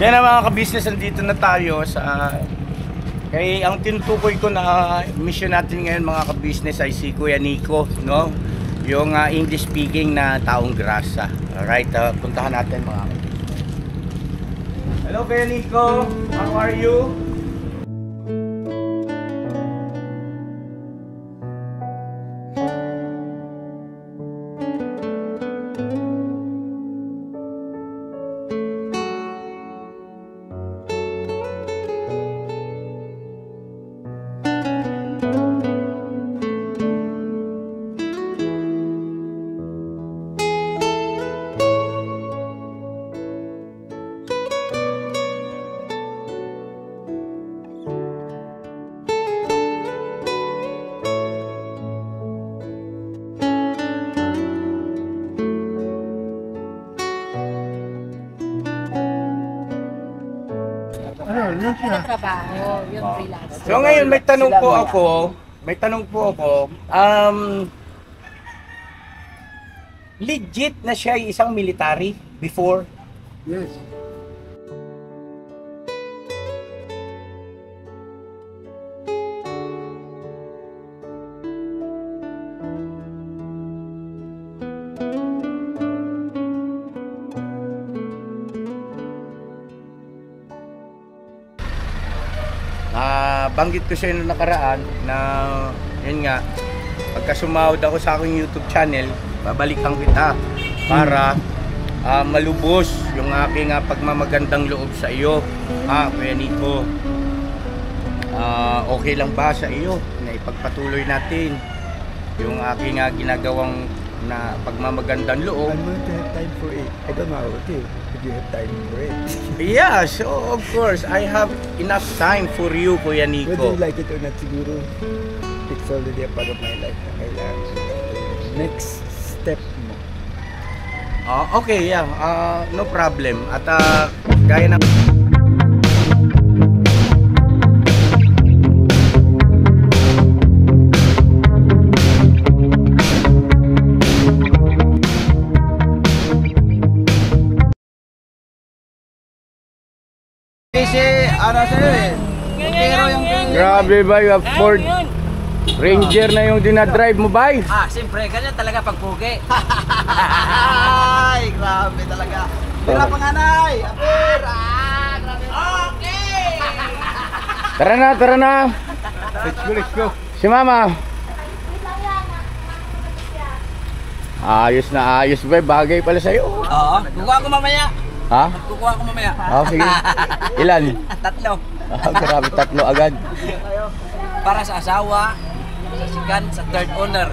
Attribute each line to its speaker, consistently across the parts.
Speaker 1: So yan mga ka-business, nandito na tayo sa ang tinutukoy ko na mission natin ngayon mga ka-business ay si Kuya Nico, no? Yung English speaking na taong grasa. Alright, puntahan natin mga ka-business. Hello Kuya Nico, how are you?
Speaker 2: Trabaho, yung freelance.
Speaker 1: So ngayon may tanong po ako, legit na siya ay isang military before?
Speaker 3: Yes.
Speaker 1: Banggit ko sa inyo nakaraan na yun nga, pagka sumahod ako sa aking YouTube channel, babalikan kita para malubos yung aking pagmamagandang loob sa iyo. Kuya Nico, okay lang ba sa iyo na ipagpatuloy natin yung aking ginagawang na pagmamagandang loob?
Speaker 3: I'm going to have time for it. I don't know about you. You have time for it.
Speaker 1: Yeah, so of course, I have enough time for you, Kuya Nico.
Speaker 3: Whether you like it or not, siguro, it's already a part of my life na kailangan. Next step mo.
Speaker 1: Okay, yeah, no problem. At gaya ng... Grabe ba yung Ford Ranger na yung dinadrive mo ba?
Speaker 4: Siyempre, ganyan talaga pag pugi.
Speaker 5: Ay, grabe talaga. Pira panganay. Apir. Grabe. Okay.
Speaker 1: Tara na.
Speaker 3: Let's go.
Speaker 1: Si Mama. Ayos na ayos ba? Bagay pala sa'yo.
Speaker 4: Oo, kukuha ko mamaya.
Speaker 1: Ha?
Speaker 4: Kukuha ko mamaya.
Speaker 1: Sige. Ilan?
Speaker 4: 3.
Speaker 1: Grabe, 3 agad.
Speaker 4: Para sa asawa, sa second, sa third owner.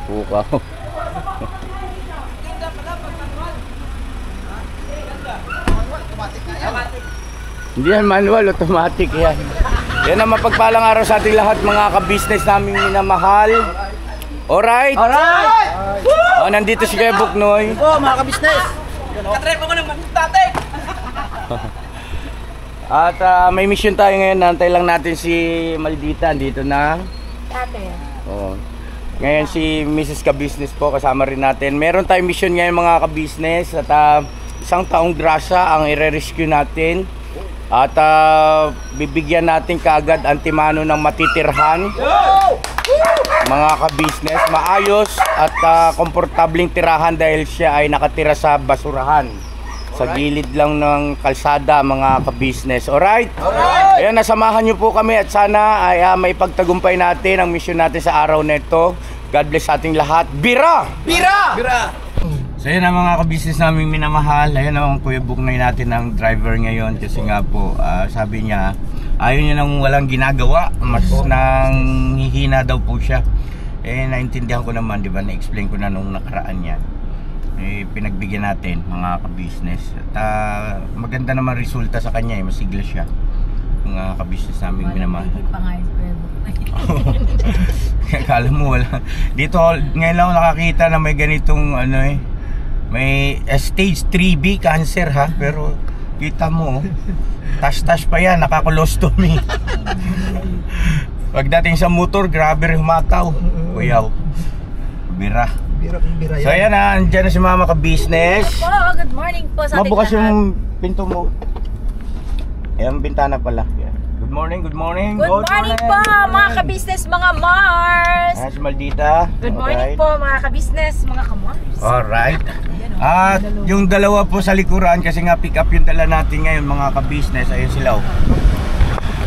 Speaker 1: Pukaw. Hindi yan manual, automatic yan. Yan ang mapagpalang araw sa ating lahat mga ka-business naming minamahal. Alright? Nandito si Kuya Buknoy.
Speaker 5: Mga ka-business.
Speaker 4: Katry mo ko ng magtatay.
Speaker 1: At may mission tayo ngayon. Nantay lang natin si Maldita. Dito na. Ngayon si Mrs. Ka-business po. Kasama rin natin. Meron tayong mission ngayon mga ka-business. At isang taong grasa ang i-rescue natin. At bibigyan natin kaagad antimano ng matitirhan. Mga ka-business. Maayos at komportabling tirahan dahil siya ay nakatira sa basurahan. Sa gilid lang ng kalsada mga ka-business. Alright? Ayan, nasamahan nyo po kami at sana ay may pagtagumpay natin ang mission natin sa araw na ito. God bless sa ating lahat. Bira! So yun ang mga ka-business namin minamahal. Ayan ang Kuya Buknoy natin ang driver ngayon. Kasi nga po, sabi niya, ayaw niya nang walang ginagawa. Mas nang hihina daw po siya. Naintindihan ko naman, di ba? Na-explain ko na nung nakaraan niya. Pinagbigyan natin mga ka-business at maganda naman resulta sa kanya, masigla siya mga ka-business namin minamahal. Kala mo wala dito, ngayon lang ako nakakita na may ganitong may stage 3B cancer ha, pero kita mo tas-tas pa yan, nakakulostomy. Pagdating sa motor, grabe rin humataw. Kuyaw, bira.
Speaker 3: Bira kong bira
Speaker 1: So ayan na, andyan na si Mama ka-business.
Speaker 2: Po, good morning po sa ating
Speaker 1: Mabukas
Speaker 2: lahat.
Speaker 1: yung pinto mo. Ayan, bintana pala. Yan. Good morning, good morning.
Speaker 2: Good morning po mga ka-business, mga Mars.
Speaker 1: Ayan si Maldita.
Speaker 2: Good morning po mga ka-business, mga ka-Mars.
Speaker 1: Alright. At yung dalawa po sa likuran, kasi nga pick up yung dala natin ngayon mga ka-business. Ayun sila.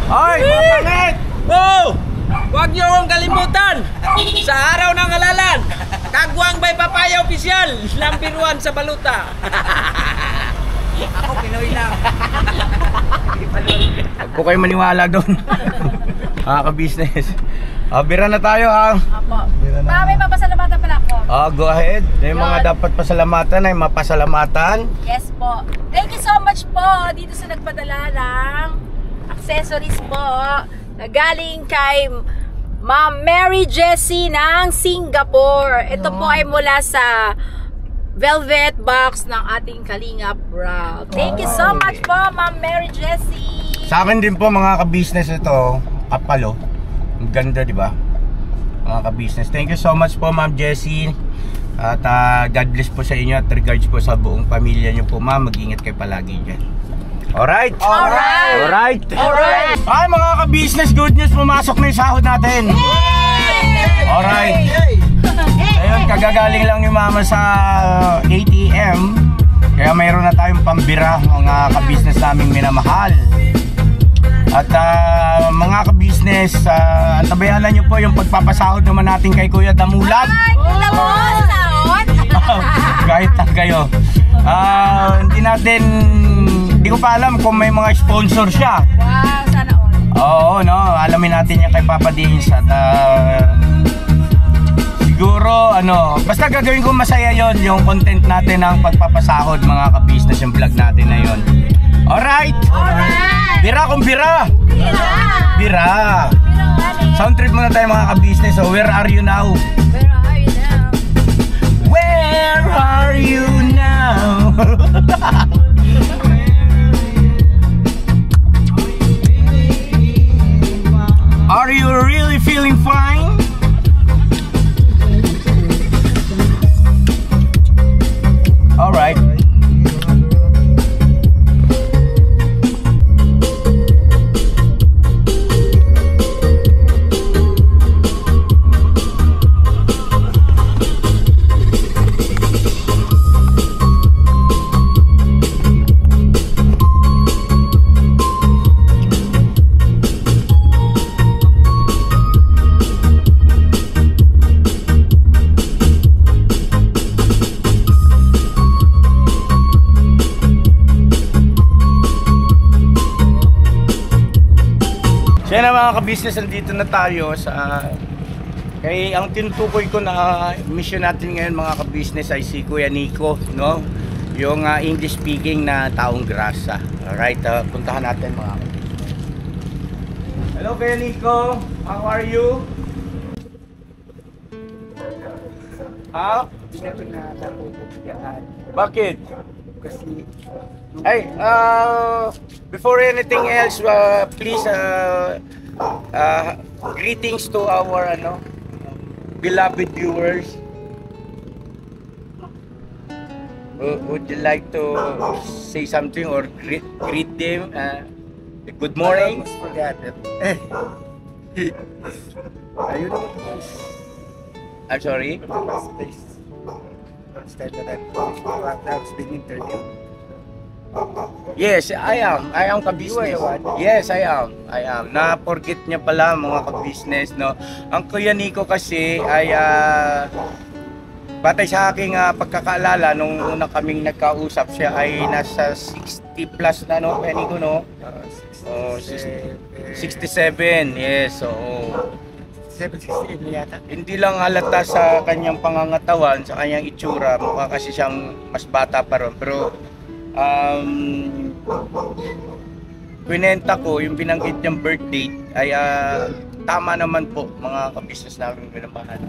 Speaker 1: Ay, mga pangit!
Speaker 4: Oh! Huwag niyo akong kalimutan! Sa araw ng halalan, Kagwang by Papaya Official, number 1 sa baluta. Ako, Pinoy lang.
Speaker 1: Huwag po kayo maniwala doon. Mga ka-business. Bira na tayo ha.
Speaker 2: Apo.
Speaker 3: Bira na.
Speaker 2: May papasalamatan pala ako.
Speaker 1: Go ahead. Yung mga dapat pasalamatan ay mapasalamatan.
Speaker 2: Yes po. Thank you so much po dito sa nagpadala ng accessories po na galing kay Ma'am Mary Jessie ng Singapore. Ito po ay mula sa velvet box ng ating Kalingap Rob. Thank you so much po, Ma'am Mary Jessie.
Speaker 1: Sa akin din po mga ka-business ito, kapalo. Ang ganda, di ba? Mga ka-business. Thank you so much po, Ma'am Jessie. At God bless po sa inyo at regards po sa buong pamilya niyo po, Ma'am. Mag-ingat kayo palagi dyan. Alright?
Speaker 2: Alright!
Speaker 1: Alright!
Speaker 2: Alright!
Speaker 1: Ay, mga ka-business, good news. Pumasok na yung sahod natin. Alright. Ayun, kagagaling lang ni Mama sa ATM. Kaya mayroon na tayong pambira, mga ka-business naming minamahal. At mga ka-business, antabayanan nyo po yung pagpapasahod naman natin kay Kuya Damulag.
Speaker 2: Ay, kita mo, sahod!
Speaker 1: Kahit na kayo. Hindi ko pa alam kung may mga sponsor siya.
Speaker 2: Wow, sana all.
Speaker 1: Oo, no, alamin natin yan kay Papa Dins. At siguro, basta gagawin ko masaya yon yung content natin ng pagpapasahod, mga ka-business, yung vlog natin na yun. Alright!
Speaker 2: Alright!
Speaker 1: Bira kung bira!
Speaker 2: Bira!
Speaker 1: Bira! Sound trip muna tayo mga ka-business. So, where are you now?
Speaker 2: Where are you now?
Speaker 1: Where are you now? Are you really feeling fine? Alright. Kaya na mga ka-business, nandito na tayo sa ang tinutukoy ko na mission natin ngayon mga ka-business ay si Kuya Nico, no? Yung English speaking na taong grasa. Alright, puntahan natin mga ka-business. Hello Kuya Nico, how are you?
Speaker 3: Hindi na ito na napupugyan.
Speaker 1: Bakit?
Speaker 3: Kasi
Speaker 1: Hey, before anything else, please greetings to our beloved viewers. Would you like to say something or greet them? Good morning.
Speaker 3: I almost forgot it. Ayun naman.
Speaker 1: I'm sorry.
Speaker 3: Space. First time that I was being interviewed.
Speaker 1: Yes, I am ka-business. Yes, I am. Na-forget niya pala mga ka-business, no? Ang Kuya Nico kasi ay batay sa aking pagkakaalala nung una kaming nagkausap, siya ay nasa 60 plus na, no? Kuya Nico, no? 67. Yes, so
Speaker 3: 768 yata.
Speaker 1: hindi lang halata sa kanyang pangangatawan, sa kanyang itsura, mukha kasi siyang mas bata pa ron, pero kwinenta ko yung binanggit niyang birth date ay tama naman po mga ka-business namin minamahal.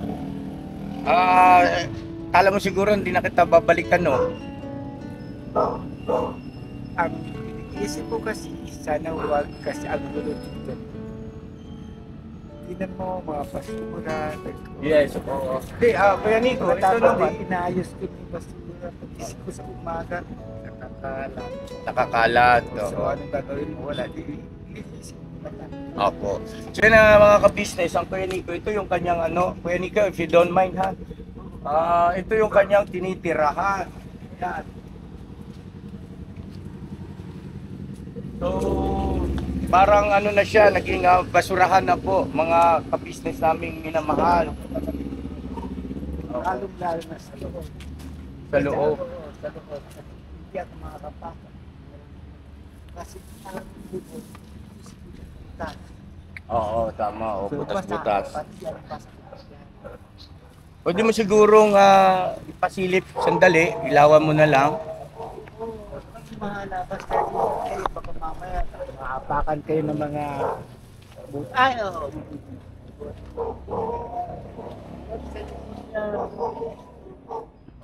Speaker 1: Kala mo siguro hindi na kita babalikan, no?
Speaker 3: Ang isip ko kasi sana huwag kasi ang gulo dito. tingnan mo, mga basura.
Speaker 1: Yes, oo. Hindi, Kuya Nico, ito
Speaker 3: Tapos
Speaker 1: naman.
Speaker 3: inaayos ko yung basura. Pag-isip ko sa umaga, nakakalat.
Speaker 1: Nakakalat.
Speaker 3: So,
Speaker 1: Oo.
Speaker 3: anong gagawin mo? Wala. Iisip mo na lang.
Speaker 1: Opo. So yun mga ka-business, ang Kuya Nico, ito yung kanyang Kuya Nico, if you don't mind ha. Ito yung kanyang tinitirahan. Yan. So, parang na siya, naging basurahan na po, mga ka-business naming minamahal.
Speaker 3: Lalong-lalo na sa loob.
Speaker 1: Sa loob.
Speaker 3: Oo, sa loob. Hindi ako makakapasok. Kasi parang dito,
Speaker 1: Oo, tama. O, butas-butas.
Speaker 3: butas.
Speaker 1: Pwede mo sigurong ipasilip sandali, ilawan mo na lang.
Speaker 3: Mahala, basta kayo, baka mamaya, maapakan kayo ng mga ay, oo.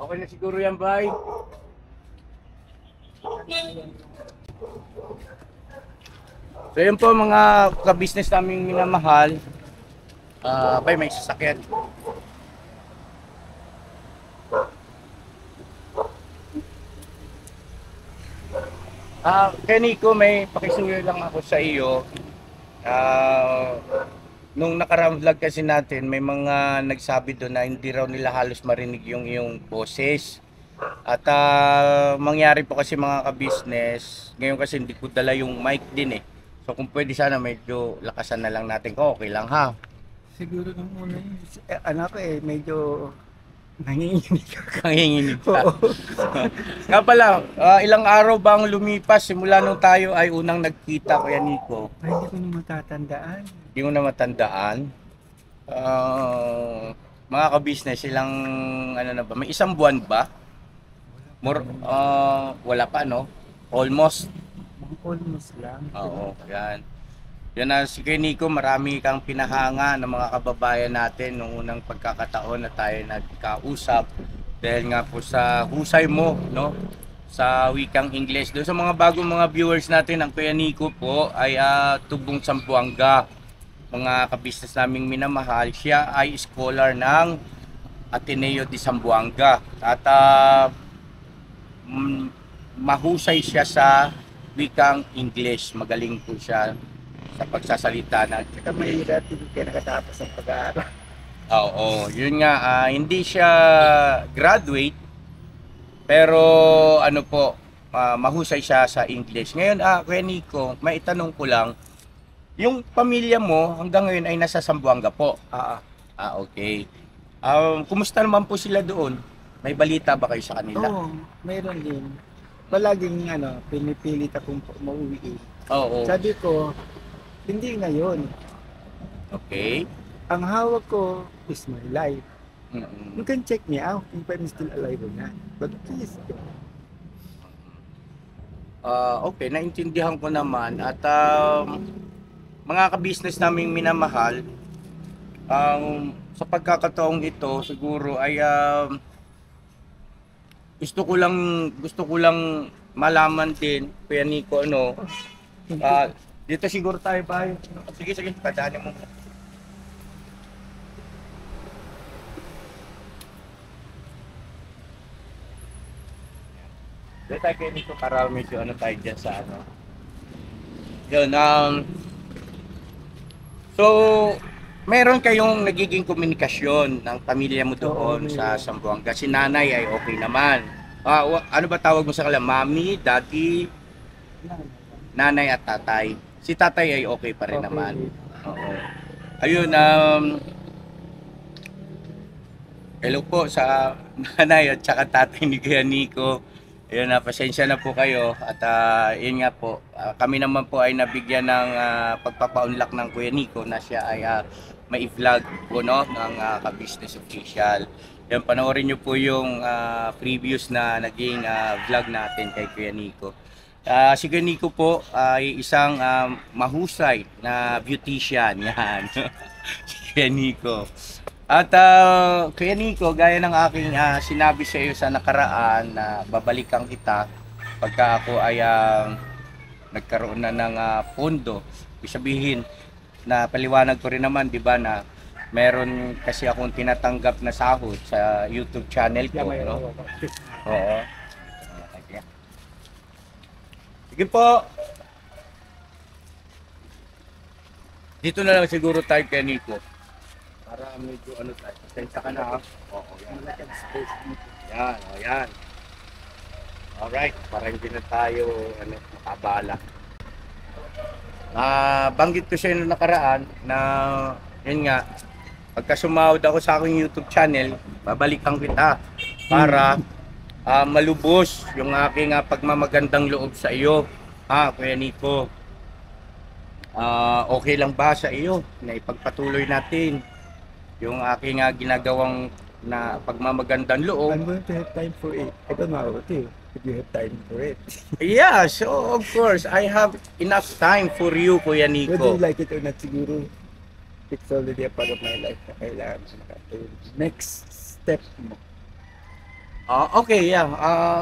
Speaker 1: Okay na siguro yan, bye. So yun po mga ka-business naming minamahal. Bay, may sasakyan. Kaya Nico, may pakisuyo lang ako sa iyo. Nung nakaraang vlog kasi natin, may mga nagsabi doon na hindi raw nila halos marinig yung iyong boses. At mangyari po kasi mga ka-business, ngayon kasi hindi ko dala yung mic din eh. So kung pwede sana medyo lakasan na lang natin ko, okay lang ha?
Speaker 3: Siguro nung una yun, anak ko medyo nanginginig ako.
Speaker 1: Nanginginig ka. Nga pala, ilang araw bang lumipas simula nung tayo ay unang nagkita, Kuya Nico?
Speaker 3: Ay, hindi ko na matatandaan.
Speaker 1: Hindi mo na matandaan. Mga ka-business, ilang na ba? May isang buwan ba? Wala pa no? Almost.
Speaker 3: Almost lang.
Speaker 1: Oo, yan. Yan na si Kuya Nico, marami kang pinahanga ng mga kababayan natin nung unang pagkakataon na tayo nagkausap. Dahil nga po sa husay mo, no? Sa wikang Ingles. Doon sa mga bagong mga viewers natin, ang Kuya Nico po ay tubong Zamboanga. Mga ka-business naming minamahal, siya ay scholar ng Ateneo de Zamboanga. At mahusay siya sa wikang English. Magaling po siya sa pagsasalita ng
Speaker 3: Saka mahirap, hindi ka nakatapos ang pag-aaral.
Speaker 1: Oo, yun nga, hindi siya graduate, pero ano po, mahusay siya sa English. Ngayon, Kuya Nico, may itanong ko lang, yung pamilya mo hanggang ngayon ay nasa Zamboanga po? Okay. Kumusta naman po sila doon? May balita ba kayo sa kanila?
Speaker 3: Oo, mayroon din. Palaging pinipilit akong mauwi.
Speaker 1: Oo.
Speaker 3: Sabi ko, hindi ngayon.
Speaker 1: Okay.
Speaker 3: Ang hawak ko is my life.
Speaker 1: Mm-mm.
Speaker 3: You can check me out if I'm still alive or not. But please,
Speaker 1: Okay, naintindihan ko naman. At mga ka-business naming minamahal, sa pagkakataong ito siguro ay gusto ko lang malaman din, Kuya Nico, dito siguro tayo pa. Sige, padaanin mo. Dito tayo Kuya Nico para medyo tayo dyan sa Yun, so, meron kayong nagiging komunikasyon ng pamilya mo doon sa Zamboanga. Si nanay ay okay naman. Ano ba tawag mo sa kanila? Mami, daddy, nanay at tatay. Si tatay ay okay pa rin naman. Oo. Ayun, hello po sa nanay at saka tatay ni Kuya Nico. Ayun, pasensya na po kayo. At yun nga po, kami naman po ay nabigyan ng pagpapaunlak ng Kuya Nico na siya ay may vlog po ng ka-business official. Yan, panoorin nyo po yung previous na naging vlog natin kay Kuya Nico. Si Kuya Nico po ay isang mahusay na beautician. Yan. Si Kuya Nico. At Kuya Nico, gaya ng aking sinabi sa iyo sa nakaraan na babalikan kita pagka ako ay nagkaroon na ng pondo. Ibig sabihin, na paliwanag ko rin naman, di ba, na meron kasi akong tinatanggap na sahod sa YouTube channel ko, no? Oo. Sige po. Dito na lang siguro tayo kay Nico. Para medyo ano tayo. Pasensya ka na, ha? Oo, yan. Yan, o yan. Alright, para hindi na tayo makabala. Banggit ko siya noong nakaraan na yun nga, pagka sumahod ako sa aking YouTube channel, babalikan kita para malubos yung aking pagmamagandang loob sa iyo, Kuya Nico. Okay lang ba sa iyo na ipagpatuloy natin yung aking ginagawang na pagmamagandang loob?
Speaker 3: I'm going to have time for it. I don't know about you, if you have time for it.
Speaker 1: Yeah, so of course, I have enough time for you, Kuya
Speaker 3: Whether
Speaker 1: Nico.
Speaker 3: you like it or not, siguro, it's already a part of my life na kailangan mo nakatulog. Next step mo.
Speaker 1: Okay, yeah,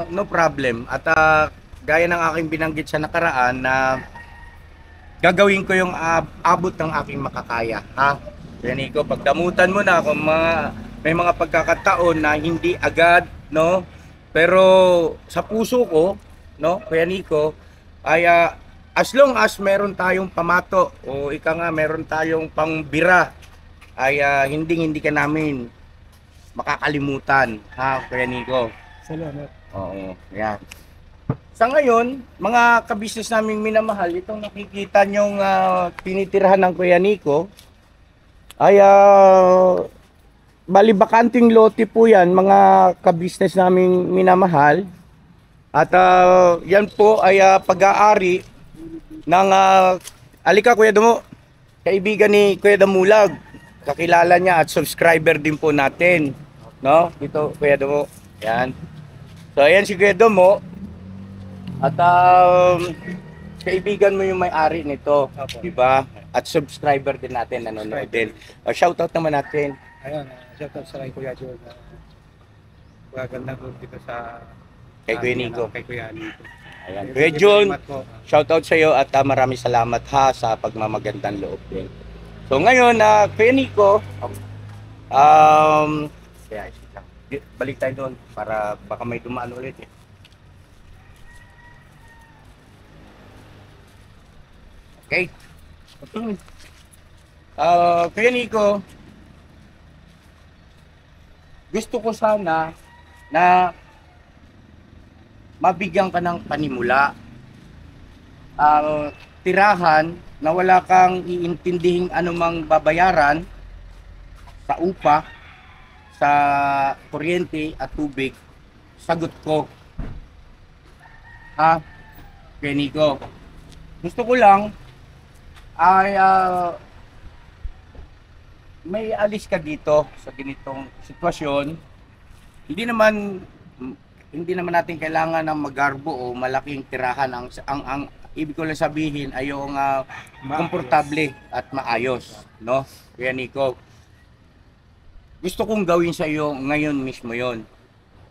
Speaker 1: no problem. At gaya ng aking binanggit sa nakaraan na gagawin ko yung abot ng aking makakaya, Kuya Nico, pagdamutan mo na kung may mga pagkakataon na hindi agad, no? Pero sa puso ko, no, Kuya Nico, ay as long as meron tayong pamato o ika nga meron tayong pangbira, ay hindi ka namin makakalimutan, Kuya Nico.
Speaker 3: Salamat.
Speaker 1: Oo, yan. Sa ngayon, mga kabisnes naming minamahal, itong nakikita nyong tinitirahan ng Kuya Nico, ay bali bakanting lote po yan, mga kabisnes naming minamahal. At yan po ay pag-aari ng alika Kuya Damo, kaibigan ni Kuya Damulag, kakilala niya at subscriber din po natin, no? Dito Kuya Damo, yan. So ayan si Kuya Damo. At kaibigan mo yung may-ari nito, di ba? At subscriber din natin, nanonood din. Shoutout naman natin.
Speaker 3: Ayun, shoutout sa kay Kuya John. Magandang loob dito sa
Speaker 1: Kay Kuya Nico.
Speaker 3: Kay Kuya Nico.
Speaker 1: Ayan. Kuya John, shoutout sa iyo at maraming salamat sa pagmamagandang loob din. So ngayon, Kuya Nico, balik tayo doon para baka may dumaan ulit eh. Okay. Kuya Nico, gusto ko sana na mabigyan ka ng panimula. Tirahan na wala kang iintindihing anumang babayaran sa upa, sa kuryente at tubig. Sagot ko. Kuya Nico, gusto ko lang ay may alis ka dito sa ganitong sitwasyon. Hindi naman natin kailangan ng magarbo o malaking tirahan. Ang ibig ko lang sabihin ay yung komportable at maayos, no? Kuya Nico, gusto kong gawin sa iyo ngayon mismo yon.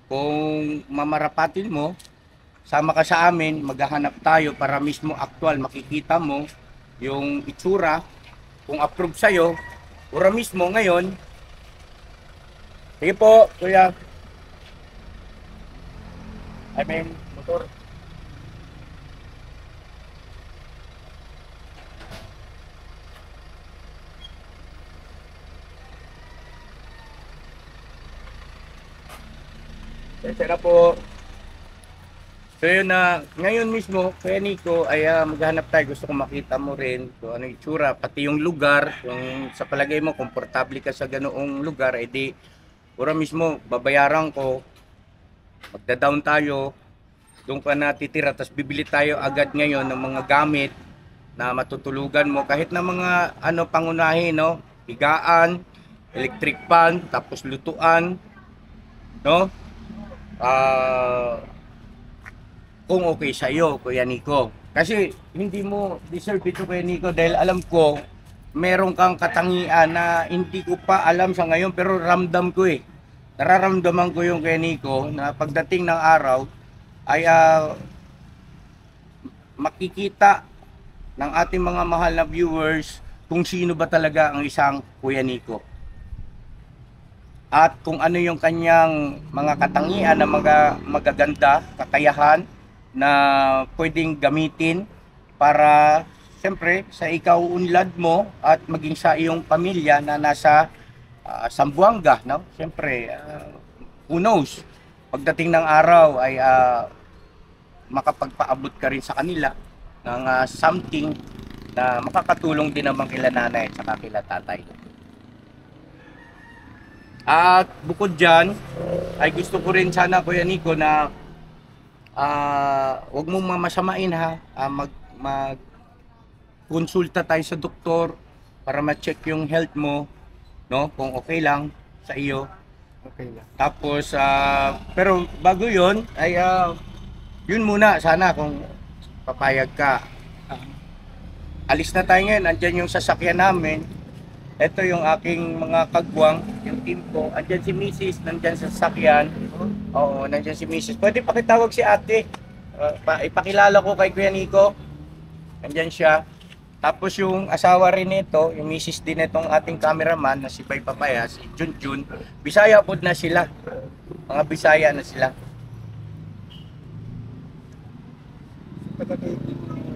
Speaker 1: Kung mamarapatin mo, sama ka sa amin, maghahanap tayo para mismo aktual makikita mo yung itsura, kung approve sa'yo, ura mismo ngayon. Sige po, Kuya. Motor. Sensya po. So yun ngayon mismo, Kuya Nico, ay maghanap tayo. Gusto kong makita mo rin kung ano yung itsura, pati yung lugar. Kung sa palagay mo, komportable ka sa ganoong lugar, edi ura mismo, babayaran ko. Magda-down tayo, doon ka na titira, tapos bibili tayo agad ngayon ng mga gamit na matutulugan mo. Kahit na mga pangunahin, no? Higaan, electric fan, tapos lutuan, no? Kung okay sa iyo, Kuya Nico. Kasi hindi mo deserve ito, Kuya Nico, dahil alam ko meron kang katangian na hindi ko pa alam sa ngayon, pero ramdam ko eh. Nararamdaman ko yung Kuya Nico na pagdating ng araw ay makikita ng ating mga mahal na viewers kung sino ba talaga ang isang Kuya Nico. At kung ano yung kanyang mga katangian na magaganda, kakayahan na pwedeng gamitin para siyempre sa ikaw unlad mo at maging sa iyong pamilya na nasa Zamboanga, no? Siyempre, who knows, pagdating ng araw ay makapagpaabot ka rin sa kanila ng something na makakatulong din naman kila nanay at saka kila tatay. At bukod dyan, ay gusto ko rin sana Kuya Nico na huwag mong mamasamain ha, konsulta tayo sa doktor para ma-check yung health mo, no? Kung okay lang sa iyo.
Speaker 3: Okay lang.
Speaker 1: Tapos pero bago 'yon ay yun muna sana kung papayag ka. Alis na tayo ngayon, andyan yung sasakyan namin. Ito yung aking mga kagwang, yung team ko. Andyan si Mrs. nandyan sa sasakyan. Oo, nandyan si Mrs. Pwede pakitawag si ate. Ipakilala ko kay Kuya Nico. Andyan siya. Tapos yung asawa rin nito, yung Mrs. din itong ating cameraman na si Bay Papaya, si Junjun. Bisaya po na sila. Mga Bisaya na sila.
Speaker 3: Palagay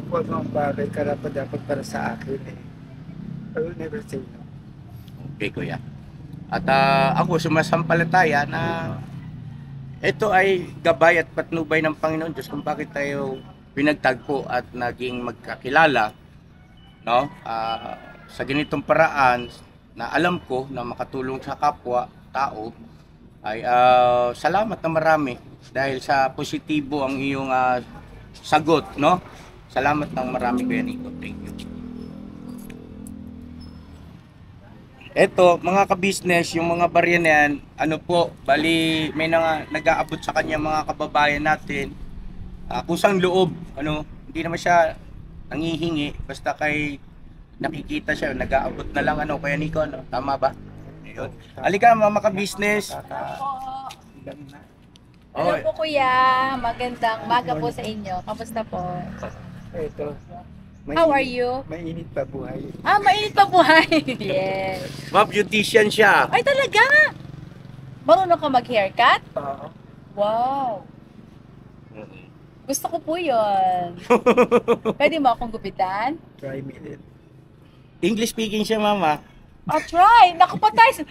Speaker 3: ko ang bagay karapat dapat para sa akin eh. I will never say no.
Speaker 1: Okay, Kuya. At ako sumasampalataya na ito ay gabay at patnubay ng Panginoon Diyos kung bakit tayo pinagtagpo at naging magkakilala, no? Sa ganitong paraan na alam ko na makatulong sa kapwa tao ay salamat na marami dahil sa positibo ang iyong sagot, no? Salamat ng marami Kuya Nico. Thank you. Eto, mga ka-business, yung mga barya na yan, ano po, bali may nag-aabot sa kanya mga kababayan natin. Kusang loob, ano, hindi naman siya nangihingi, basta kay nakikita siya, nag-aabot na lang, ano, Kuya Nico, ano, tama ba? Ayun. Halika mga ka-business.
Speaker 2: Hello po kuya, magandang umaga po sa inyo. Kamusta po?
Speaker 3: Ito.
Speaker 2: How are you?
Speaker 3: Mainit pa buhay.
Speaker 2: Mainit pa buhay. Yes.
Speaker 1: Mga beautician siya.
Speaker 2: Ay talaga? Marunong ka mag-haircut?
Speaker 3: Oo.
Speaker 2: Wow. Gusto ko po yun. Pwede mo akong gupitan?
Speaker 3: Try me din.
Speaker 1: English speaking siya, mama.
Speaker 2: Try! Naku, patay!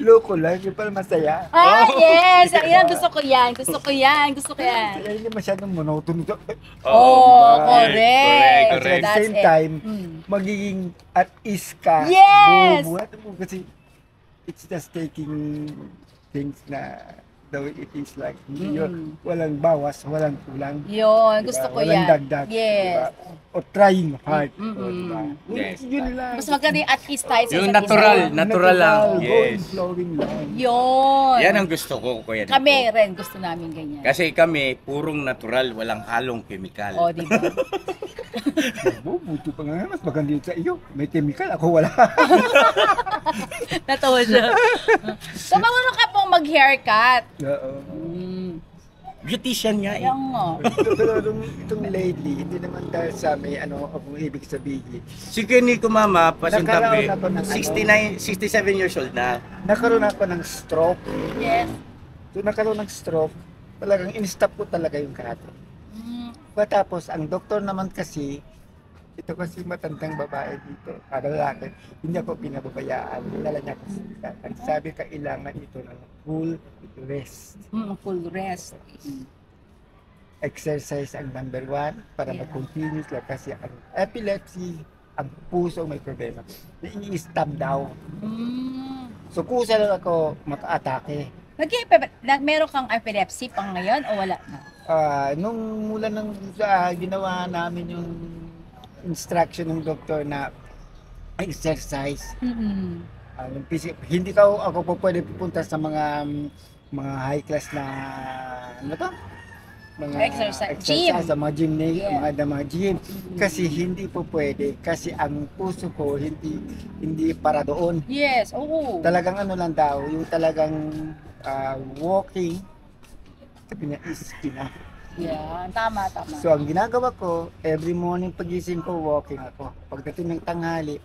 Speaker 3: Loko lang, yung pala masaya.
Speaker 2: Yes! Ayan, gusto ko yan. Gusto ko yan. Gusto ko yan.
Speaker 3: Kaya hindi masyadong monotonous.
Speaker 2: Correct.
Speaker 3: At the
Speaker 2: That's
Speaker 3: same
Speaker 2: it.
Speaker 3: time, magiging at ease ka.
Speaker 2: Yes!
Speaker 3: Bubuhat mo kasi it's just taking things na the way it is like. Hindi yun. Walang bawas, walang kulang.
Speaker 2: Yun,
Speaker 3: Diba?
Speaker 2: gusto ko
Speaker 3: Walang
Speaker 2: yan.
Speaker 3: dagdag.
Speaker 2: Yes.
Speaker 3: Diba? O trying hard. Diba?
Speaker 1: Yes.
Speaker 3: Yun lang.
Speaker 2: Mas maganda yung at ease tayo sa
Speaker 1: Yung
Speaker 2: isa't isa.
Speaker 1: natural lang.
Speaker 3: Going,
Speaker 1: Yes.
Speaker 3: flowing lang.
Speaker 2: Yun.
Speaker 1: Yan ang gusto ko, Kuya Nico.
Speaker 2: Kami rin, gusto namin ganyan.
Speaker 1: Kasi kami, purong natural, walang halong kemikal.
Speaker 2: O, di ba?
Speaker 3: Buto pa nga, mas maganda yun sa iyo. May chemical, ako wala.
Speaker 2: Natawa siya. So, marunong ka pong mag-haircut.
Speaker 3: Oo.
Speaker 1: Beautician nga eh.
Speaker 2: Yung nga.
Speaker 3: Pero itong lately, hindi naman dahil sa may ano, kung ibig sabihin.
Speaker 1: Si Kuya Nico, mama, pasintabi,
Speaker 3: Nagkaroon ako ng
Speaker 1: 67 years old na.
Speaker 3: Nagkaroon ako ng stroke.
Speaker 2: Yes.
Speaker 3: So nagkaroon ng stroke, talagang in-stop ko talaga yung karate. Tapos, ang doktor naman kasi, ito kasi matandang babae dito, lalaki, hindi ako pinababayaan. Dinala niya kasi, sabi kailangan ito ng full rest.
Speaker 2: Full rest.
Speaker 3: Exercise ang number 1 para
Speaker 2: Yeah.
Speaker 3: mag-continuous lang kasi ang epilepsy, ang puso may problema. I-stop daw. So kusa lang ako maka-atake.
Speaker 2: Meron kang epilepsy pang ngayon o wala na?
Speaker 3: Nung mula nang ginawa namin yung instruction ng doktor na exercise, yung hindi ako po pwede pupunta sa mga high class na ano to? Mga
Speaker 2: Exercise. Gym.
Speaker 3: sa mga gymnasium,
Speaker 2: Yeah.
Speaker 3: mga gym kasi hindi po pwede kasi ang puso ko hindi para doon.
Speaker 2: Yes, oo.
Speaker 3: Talagang ano lang daw, yung talagang walking sabi niya is enough.
Speaker 2: Yeah, tama.
Speaker 3: So ang ginagawa ko, every morning pagising ko, walking ako. Pagdating ng tanghali,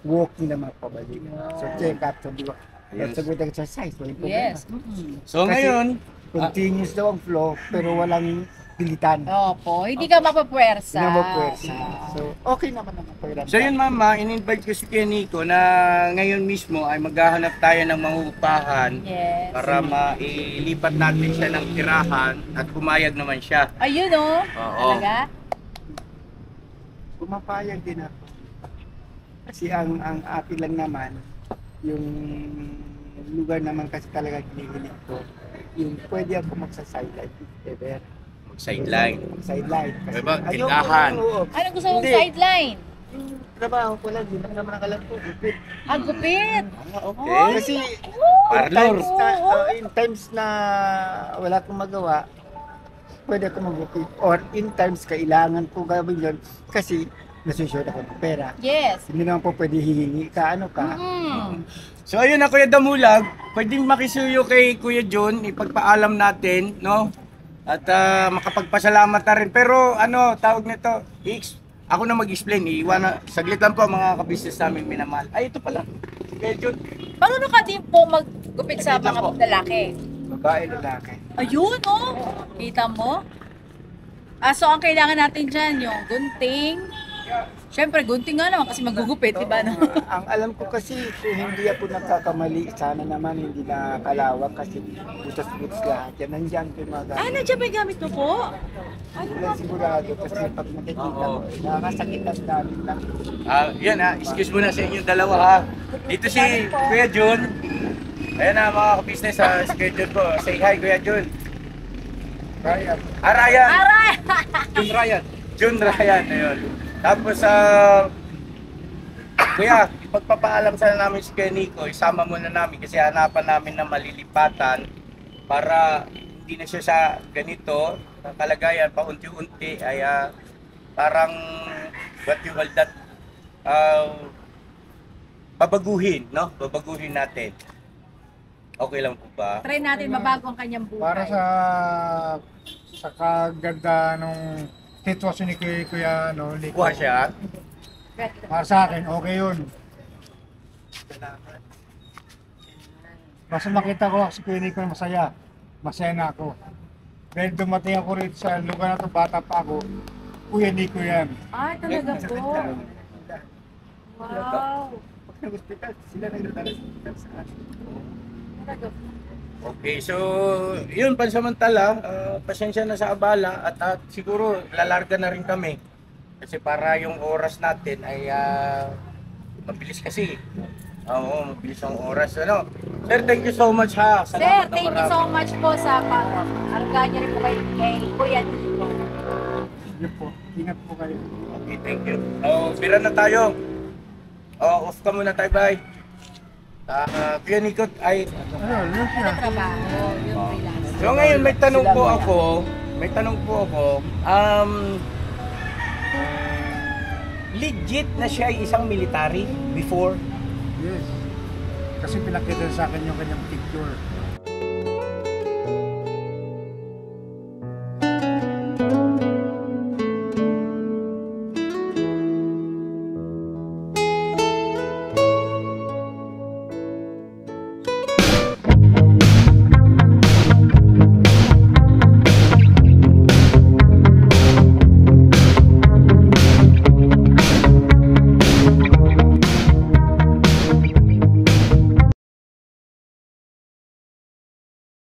Speaker 3: walking naman ako balik. So check up, so di ba? That's a good exercise. Walang problema.
Speaker 2: Yes.
Speaker 1: So
Speaker 3: Kasi-
Speaker 1: ngayon,
Speaker 3: Continuous daw ang flow, pero walang pilitan.
Speaker 2: Opo, hindi ka mapapwersa.
Speaker 3: Hindi mo pwersa. So, okay naman ang pakiramdam.
Speaker 1: so yun mama, in-invite ko si Kuya Nico na ngayon mismo ay maghahanap tayo ng mangupahan
Speaker 2: Yes.
Speaker 1: para mailipat natin siya ng tirahan at pumayag naman siya.
Speaker 2: Ayun oh.
Speaker 1: Oo.
Speaker 2: Talaga?
Speaker 3: Pumapayag din ako. Kasi ang akin lang naman, yung lugar naman kasi talaga kinikilig ko, yung pwede ako magsa-sideline if ever.
Speaker 1: Sideline.
Speaker 3: Sideline. Kasi
Speaker 1: Diba,
Speaker 3: ayoko,
Speaker 1: tindahan.
Speaker 3: oo.
Speaker 2: Ano gusto mong
Speaker 3: Hindi.
Speaker 2: sideline?
Speaker 3: Yung trabaho ko lang, hindi naman alam ko. Gupit.
Speaker 2: Ang gupit.
Speaker 1: Okay.
Speaker 3: Kasi
Speaker 1: Parlor.
Speaker 3: in times na wala akong magawa, pwede ako magupit. Or in times kailangan ko gawin yun kasi nasusunod ako ng pera.
Speaker 2: Yes.
Speaker 3: Hindi naman po pwede hihingi ka, ano ka.
Speaker 1: So ayun na Kuya Damulag, pwedeng makisuyo kay Kuya John, ipagpaalam natin, no? At makapagpasalamat na rin. Pero ano, tawag nito, ako na mag-explain, saglit lang po mga kabisnes namin minamahal. Ay, ito pala, Kuya John.
Speaker 2: Paano ka din po maggupit sa
Speaker 1: Wait lang
Speaker 2: mga
Speaker 1: po.
Speaker 2: lalaki?
Speaker 3: Babae, lalaki.
Speaker 2: Ayun oh. Kita mo? So ang kailangan natin dyan, yung gunting. Siyempre, gunting nga naman kasi magugupit, di ba? No?
Speaker 3: Ang alam ko kasi kung hindi ako nagkakamali, sana naman hindi na kalawang kasi butas-butas lahat. Yan, nandiyan ko yung mga gamit.
Speaker 2: Nandiyan ba yung gamit mo po?
Speaker 3: Wala sigurado kasi pag nakikita mo, nakakasakit ang dami lang.
Speaker 1: Yan excuse muna sa inyong dalawa ha. Dito si Kuya John. Ayan na mga kabisnes, si Kuya John po. Say hi Kuya John.
Speaker 3: Ryan,
Speaker 1: Ryan.
Speaker 2: Aray!
Speaker 1: John Ryan. John Ryan, ayun. Tapos Kuya, ipagpapaalam sana namin si Kuya Nico, isama muna namin kasi hanapan namin na malilipatan para hindi na siya sa ganito kalagayan, paunti-unti ay parang what you call that, babaguhin, no? Babaguhin natin. Okay lang po ba?
Speaker 2: Try natin mabago ang kanyang buhay.
Speaker 6: Para sa kaganda nung sitwasyon ni Kuya Nico.
Speaker 1: Kuha siya.
Speaker 6: Para sa akin, okay yun. Basta makita ko si Kuya Nico na masaya na ako. Dahil dumating ako rito sa lugar na to, bata pa ako, Kuya Nico yan.
Speaker 2: Ay, talaga po. Wow.
Speaker 3: pag nag-hospital, sila nagdadala sa hospital sa akin.
Speaker 2: Talaga po.
Speaker 1: Okay, so yun, pansamantala, pasensya na sa abala at siguro lalarga na rin kami. Kasi para yung oras natin ay mabilis kasi. Oo, mabilis ang oras. Ano? Sir, thank you so much ha.
Speaker 2: Sir,
Speaker 1: Salamat na
Speaker 2: thank you
Speaker 1: marami.
Speaker 2: so much po sa pag-arga niyo rin po kay Kuya Nico.
Speaker 6: Yun po, ingat po kayo.
Speaker 1: Okay, thank you. Bira na tayo. Off ka muna tayo, bye. Kuya Nico, ay...
Speaker 6: Yun siya.
Speaker 2: Trabaho, yung freelance.
Speaker 1: So ngayon may tanong po ako. Legit na siya ay isang military before?
Speaker 6: Yes. Kasi pinakita sa akin yung kanyang picture.